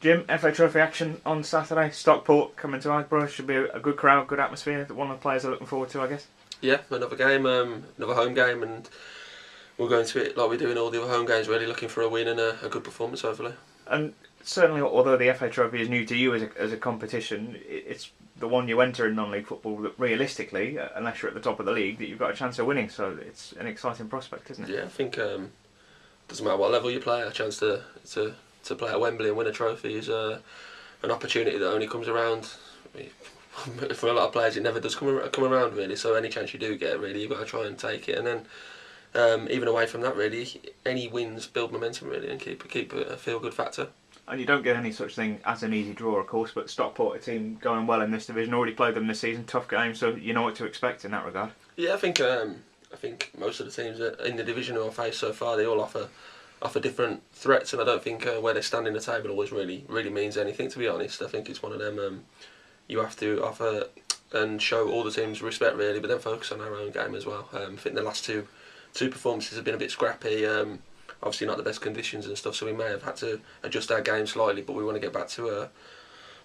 Jim, FA Trophy action on Saturday. Stockport coming to Aggborough. Should be a good crowd, good atmosphere. One of the players are looking forward to, I guess. Yeah, another game, another home game, and we'll go into it like we do in all the other home games, really looking for a win and a good performance, hopefully. And certainly, although the FA Trophy is new to you as a competition, it's the one you enter in non-league football that realistically, unless you're at the top of the league, that you've got a chance of winning. So it's an exciting prospect, isn't it? Yeah, I think doesn't matter what level you play, a chance to play at Wembley and win a trophy is an opportunity that only comes around. For a lot of players, it never does come around, really. So any chance you do get, really, you've got to try and take it. And then even away from that, really, any wins build momentum, really, and keep a feel-good factor. And you don't get any such thing as an easy draw, of course, but Stockport, a team going well in this division, already played them this season, tough game, so you know what to expect in that regard. Yeah, I think most of the teams in the division who I've faced so far, they all offer different threats, and I don't think where they stand in the table always really means anything, to be honest. I think it's one of them you have to offer and show all the teams respect, really, but then focus on our own game as well. I think the last two performances have been a bit scrappy. Obviously not the best conditions and stuff, so we may have had to adjust our game slightly, but we want to get back to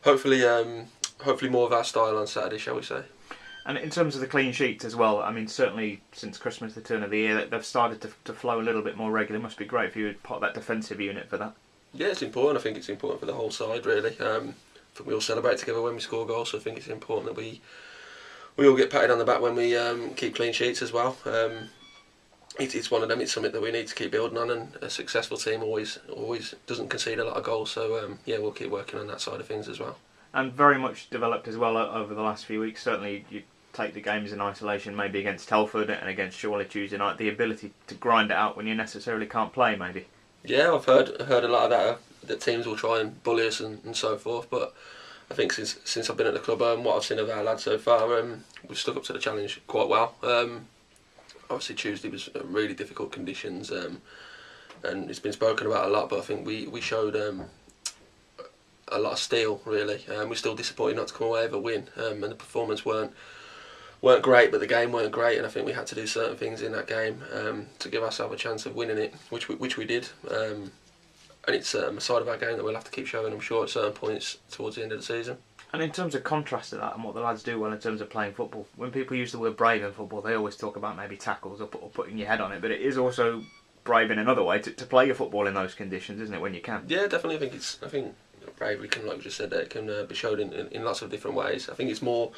hopefully more of our style on Saturday, shall we say. And in terms of the clean sheets as well, I mean, certainly since Christmas, the turn of the year, they've started to flow a little bit more regularly. It must be great for you to part of that defensive unit for that. Yeah, it's important. I think it's important for the whole side, really. I think we all celebrate together when we score goals, so I think it's important that we all get patted on the back when we keep clean sheets as well. It's one of them. It's something that we need to keep building on, and a successful team always doesn't concede a lot of goals. So yeah, we'll keep working on that side of things as well. And very much developed as well over the last few weeks. Certainly, you take the games in isolation, maybe against Telford and against Chorley Tuesday night. The ability to grind it out when you necessarily can't play, maybe. Yeah, I've heard a lot of that. That teams will try and bully us and so forth. But I think since I've been at the club, what I've seen of our lads so far, we've stuck up to the challenge quite well. Obviously Tuesday was really difficult conditions, and it's been spoken about a lot. But I think we showed a lot of steel, really. We're still disappointed not to come away with a win, and the performance weren't great, but the game weren't great, and I think we had to do certain things in that game to give ourselves a chance of winning it, which we did. And it's a side of our game that we'll have to keep showing, I'm sure, at certain points towards the end of the season. And in terms of contrast to that and what the lads do well in terms of playing football, when people use the word brave in football, they always talk about maybe tackles or putting your head on it, but it is also brave in another way to play your football in those conditions, isn't it, when you can? Yeah, definitely. I think bravery can, like we just said, it can be showed in lots of different ways. I think it's more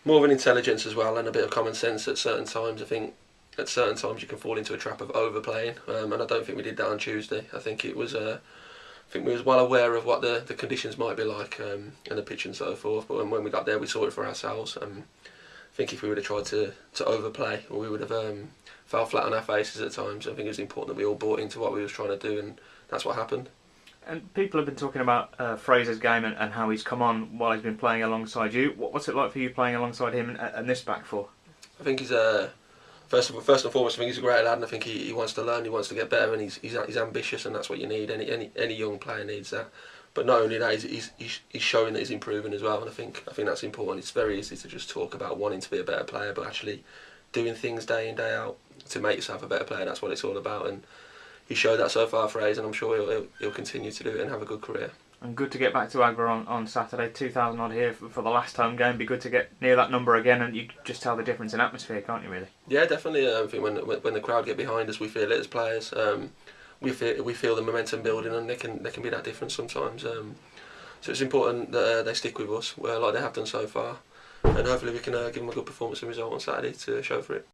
of an intelligence as well, and a bit of common sense at certain times. I think at certain times you can fall into a trap of overplaying, and I don't think we did that on Tuesday. I think we was well aware of what the conditions might be like, and the pitch and so forth. But when we got there, we saw it for ourselves. I think if we would have tried to overplay, we would have fell flat on our faces at times. I think it was important that we all bought into what we was trying to do, and that's what happened. And people have been talking about Fraser's game and how he's come on while he's been playing alongside you. What's it like for you playing alongside him and this back four? I think he's first and foremost, I think he's a great lad, and I think he wants to learn, he wants to get better, and he's ambitious, and that's what you need. Any young player needs that. But not only that, he's showing that he's improving as well, and I think that's important. It's very easy to just talk about wanting to be a better player, but actually doing things day in, day out to make yourself a better player, that's what it's all about. And he showed that so far, Fraser, and I'm sure he'll continue to do it and have a good career. And good to get back to Aggborough on Saturday. 2,000 odd here for the last home game. Be good to get near that number again, and you just tell the difference in atmosphere, can't you, really? Yeah, definitely. I think when the crowd get behind us, we feel it as players. We feel the momentum building, and they can be that difference sometimes. So it's important that they stick with us, like they have done so far, and hopefully we can give them a good performance and result on Saturday to show for it.